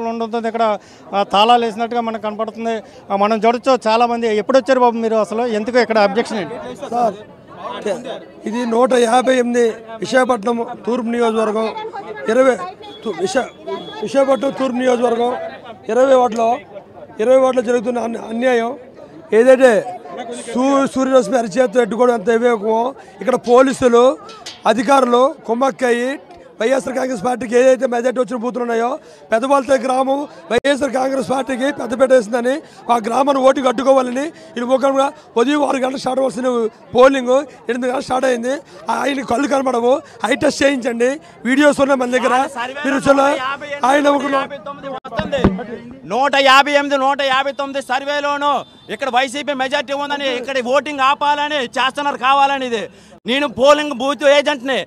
ఉండడంతో ఇక్కడ తాళాలు వేసినట్టుగా మనకు కనపడుతుంది. మనం చూడొచ్చు చాలా మంది. ఎప్పుడు వచ్చారు బాబు మీరు? అసలు ఎందుకు ఇక్కడ అబ్జెక్షన్ ఏంటి సార్? ఇది 158 విశాఖపట్నం తూర్పు నియోజకవర్గం 20 విశాఖపట్నం తూర్పు నియోజకవర్గం 20 వార్డులో జరుగుతున్న అన్యాయం ఏదైతే సూర్యరశ్మి అరిచేతితో ఎట్టుకోవడం అంత వివేకమో ఇక్కడ పోలీసులు అధికారులు కుమ్మక్కయ్యి వైఎస్ఆర్ కాంగ్రెస్ పార్టీకి ఏదైతే మెజార్టీ వచ్చిన బూతులు ఉన్నాయో పెద్దవాళ్ళతో గ్రామం వైఎస్ఆర్ కాంగ్రెస్ పార్టీకి పెద్దపేట వేసిందని ఆ గ్రామాన్ని ఓటుకు అడ్డుకోవాలని ఇది ముఖ్యంగా ఉదయం 6 గంటలు స్టార్ట్ అవ్వాల్సిన పోలింగ్ 8 గంటలు స్టార్ట్ అయింది. ఆయన కళ్ళు కనబడవు. ఐ టెస్ట్ చేయించండి, వీడియోస్ ఉన్నాయి మన దగ్గర. మీరు ఆయన 158 సర్వేలోను ఇక్కడ వైసీపీ మెజార్టీ ఉందని ఇక్కడ ఓటింగ్ ఆపాలని చేస్తున్నారు కావాలని. ఇది నేను పోలింగ్ బూత్ ఏజెంట్ని.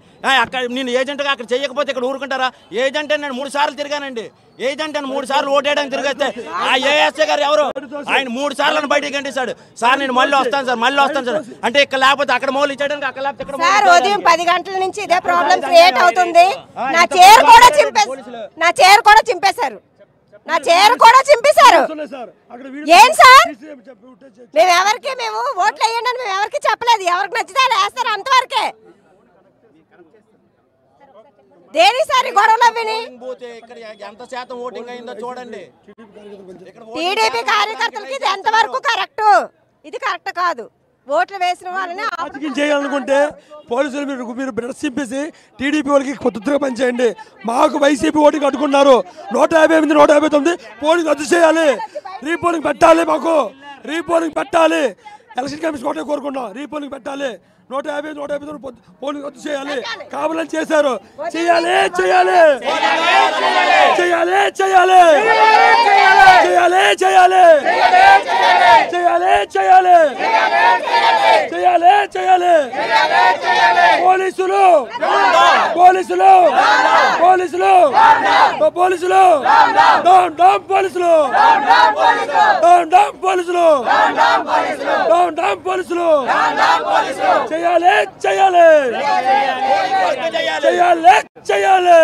అక్కడ నేను ఏజెంట్గా అక్కడ చేయకపోతే ఇక్కడ ఊరుకుంటారా? ఏజెంట్ నేను 3 సార్లు తిరిగానండి. ఏజెంట్ అని 3 సార్లు ఓటేయడానికి తిరిగేస్తే ఆ ఏఎస్ఐ గారు ఎవరు? ఆయన 3 సార్లు బయటికి గంటేశాడు. సార్ నేను మళ్ళీ వస్తాను సార్ అంటే ఇక్కడ లేకపోతే అక్కడ మౌలు ఇచ్చేయడానికి అక్కడ లేకపోతే సార్ ఉదయం 10 గంటల నుంచి ఇదే ప్రాబ్లం క్రియేట్ అవుతుంది. నా చైర్ కూడా చింపేశారు. ఏం సార్? మేము ఓట్లు వేయండి అని మేము ఎవరికి చెప్పలేదు. ఎవరికి నచ్చితే వేస్తారు అంతవరకే. దేని సార్ గొడవలు అవిని? టీడీపీ కార్యకర్తలకి ఇది ఎంతవరకు కరెక్ట్? ఇది కరెక్ట్ కాదు. ఓట్లు వేసిన వాళ్ళని చేయాలనుకుంటే పోలీసులు మీరు బ్లడ్ చింపేసి టీడీపీ వాళ్ళకి కొత్తగా పనిచేయండి. మాకు వైసీపీ ఓటింగ్ అడ్డుకున్నారు. 158 159 పోలింగ్ రద్దు చేయాలి. రీపోలింగ్ పెట్టాలి. మాకు రీపోలింగ్ పెట్టాలి. ఎలక్షన్ కమిషన్ ఒకటే కోరుకున్నాం. రీపోలింగ్ పెట్టాలి. 159 పోలింగ్ రద్దు చేయాలి. కావాలని చేశారు. చేయాలి చేయాలి చేయాలి చేయాలి చేయాలి చేయాలి చేయాలి చేయాలి చేయాలి చేయాలి పోలీసులు పోలీసులు పోలీసులు పోలీసులు డౌన్ డౌన్ పోలీసులు డౌన్ డౌన్ పోలీసులు డౌన్ డౌన్ పోలీసులు చేయాలి చేయాలి చేయాలి చేయాలి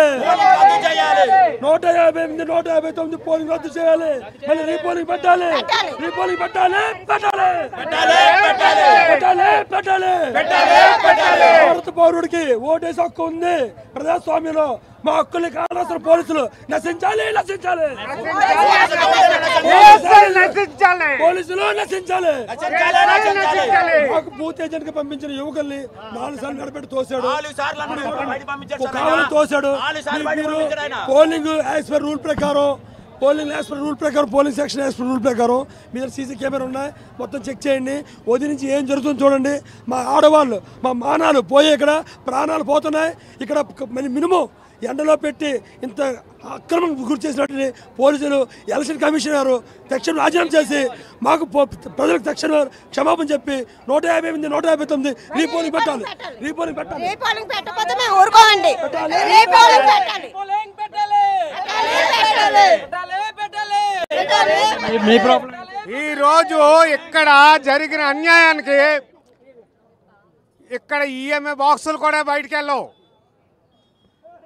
158 159 పోలింగ్ రద్దు చేయాలి. మళ్ళీ రీపోలింగ్ పెట్టాలి. రీపోలింగ్ పెట్టాలి పెట్టాలి పెట్టాలి పెట్టాలి. భారత పౌరుడికి ఓటేసి హక్కు ఉంది. ప్రజాస్వామ్యంలో మా హక్కుల్ని కావాల్సిన పోలీసులు నశించాలి నశించాలి పోలీసులు నశించాలి. మాకు బూత్ ఏజెంట్ గా పంపించిన యువకుల్ని 4 సార్లు నడపెట్టి తోసాడు. తోసాడు. మీరు పోలింగ్ యాజ్ పర్ రూల్ ప్రకారం polling section as per rule ప్రకారం మీరు సీసీ కెమెరా ఉన్నాయి. మొత్తం చెక్ చేయండి. ఉదయం నుంచి ఏం జరుగుతుందో చూడండి. మా ఆడవాళ్ళు మా మానాలు పోయే ఇక్కడ ప్రాణాలు పోతున్నాయి. ఇక్కడ మినిమం ఎండలో పెట్టి ఇంత అక్రమం గురి చేసినట్టు పోలీసులు ఎలక్షన్ కమిషనర్ తక్షణం రాజీనామా చేసి మాకు ప్రజలకు తక్షణం క్షమాపణ చెప్పి 158 159 రీపోలింగ్ పెట్టాలి. రీపోలింగ్ పెట్టాలి. ఈ రోజు ఇక్కడ జరిగిన అన్యాయానికి ఇక్కడ ఈఎంఏ బాక్సులు కూడా బయటికి వెళ్ళవు.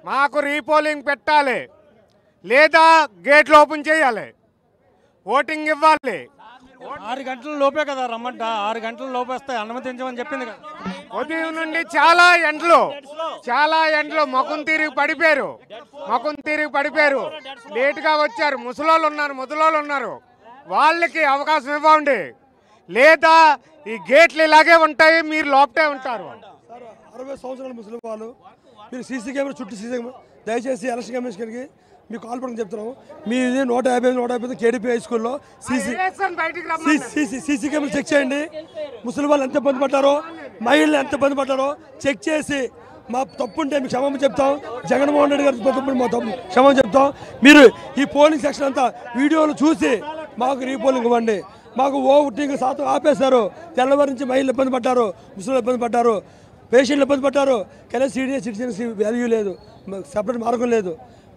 మాకు రీపోలింగ్ పెట్టాలి లేదా గేట్లు ఓపెన్ చేయాలి. ఓటింగ్ ఇవ్వాలి. 6 గంటల లోపే కదా రమ్మంట. 6 గంటల లోపే వస్తే అనుమతించమని చెప్పింది కదా. ఉదయం నుండి చాలా ఎండలు ముఖం తిరిగి పడిపోయారు. లేటుగా వచ్చారు. ముసలోళ్ళు ఉన్నారు. వాళ్ళకి అవకాశం ఇవ్వండి. లేదా ఈ గేట్లు ఇలాగే ఉంటాయి, మీరు లోపటే ఉంటారు. 60 సంవత్సరాల ముసలి వాళ్ళు మీరు సీసీ కెమెరా చుట్టూ సీసీ కెమెరా దయచేసి ఎలక్షన్ కమిషనర్కి మీకు కాల్ పడుకుని చెప్తున్నాము. మీది 158 కేడీపీ హై స్కూల్లో సీసీ కెమెరా చెక్ చేయండి. ముసలి వాళ్ళు ఎంత ఇబ్బంది పడ్డారో, మహిళలు ఎంత ఇబ్బంది పడ్డారో చెక్ చేసి మా తప్పు ఉంటే మీకు క్షమాపణ చెప్తాం. జగన్మోహన్ రెడ్డి గారి తప్పు మా తప్పు క్షమాపణ చెప్తాం. మీరు ఈ పోలింగ్ సెక్షన్ అంతా వీడియోలు చూసి మాకు రీపోలింగ్ ఇవ్వండి. మాకు ఓటింగ్ శాతం ఆపేశారు. తెల్లవారి నుంచి మహిళలు ఇబ్బంది పడ్డారు, ముసలి ఇబ్బంది పడ్డారు, పేషెంట్లు ఇబ్బంది పడ్డారు. కానీ సీనియర్ సిటిజన్స్కి వాల్యూ లేదు, సపరేట్ మార్గం లేదు.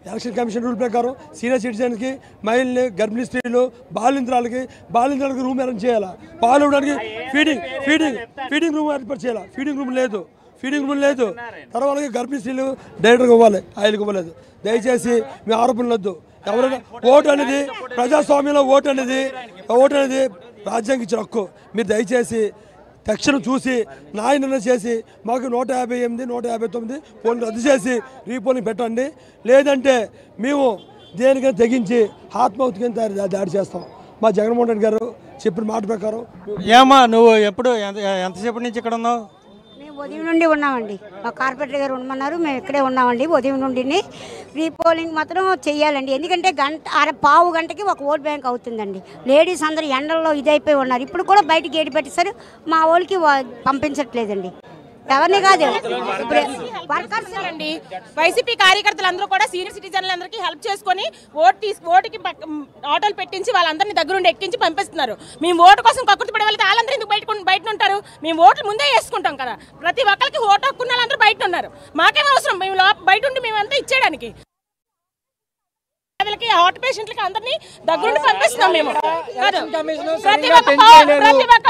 ఎలక్షన్ కమిషన్ రూల్ ప్రకారం సీనియర్ సిటిజన్స్కి, మహిళల్ని, గర్భిణీ స్త్రీలు, బాలింతరాలకి రూమ్ అరేంజ్ చేయాలా. పాలు ఇవ్వడానికి ఫీడింగ్ రూమ్ ఏర్పాటు చేయాలా. ఫీడింగ్ రూమ్ లేదు. తర్వాత గర్భిణీ స్త్రీలు డైరెక్ట్గా ఇవ్వాలి, ఆయిల్కి ఇవ్వలేదు. దయచేసి మీ ఆరోపణలు వద్దు. ఎవరైనా ఓటు అనేది ప్రజాస్వామ్యంలో ఓటు అనేది రాజ్యాంగం ఇచ్చిన హక్కు. మీరు దయచేసి తక్షణం చూసి న్యాయం చేసి మాకు 158, 159 పోలింగ్ రద్దు చేసి రీపోలింగ్ పెట్టండి. లేదంటే మేము దేనికైనా తెగించి ఆత్మాహుతికి దాడి చేస్తాం. మా జగన్మోహన్ రెడ్డి గారు చెప్పిన మాట ప్రకారం. ఏమా నువ్వు ఎప్పుడు ఎంతసేపటి నుంచి ఇక్కడ ఉన్నావు? మేము ఉదయం నుండి ఉన్నామండి. మా కార్పొరేటర్ గారు ఉండమన్నారు, మేము ఇక్కడే ఉన్నామండి ఉదయం నుండి. రీపోలింగ్ మాత్రం చెయ్యాలండి. ఎందుకంటే పావు గంటకి ఒక ఓట్ బ్యాంక్ అవుతుందండి. లేడీస్ అందరూ ఎండల్లో ఇదైపోయి ఉన్నారు. ఇప్పుడు కూడా బయట గేటు పెట్టేసరి మా వాళ్ళకి పంపించట్లేదండి. ఎవరిని కాదు, వర్కర్స్ అండి. వైసీపీ కార్యకర్తలు అందరూ కూడా సీనియర్ సిటిజన్లందరికీ హెల్ప్ చేసుకొని ఓటుకి ఆటోలు పెట్టించి వాళ్ళందరినీ దగ్గరుండి ఎక్కించి పంపిస్తున్నారు. మేము ఓటు కోసం కక్కుర్తి పడే వాళ్ళకి వాళ్ళందరూ ఎందుకు బయట ఉంటారు? మేము ఓట్లు ముందే వేసుకుంటాం కదా. ప్రతి ఒక్కరికి ఓటు హక్కున్న వాళ్ళందరూ బయట ఉన్నారు. మాకేం అవసరం? మేము బయట ఉండి మేమంతా ఇచ్చేయడానికి. హార్ట్ పేషెంట్లకి అందరినీ దగ్గరుండి పంపిస్తున్నాం. మేము ప్రతి ఒక్క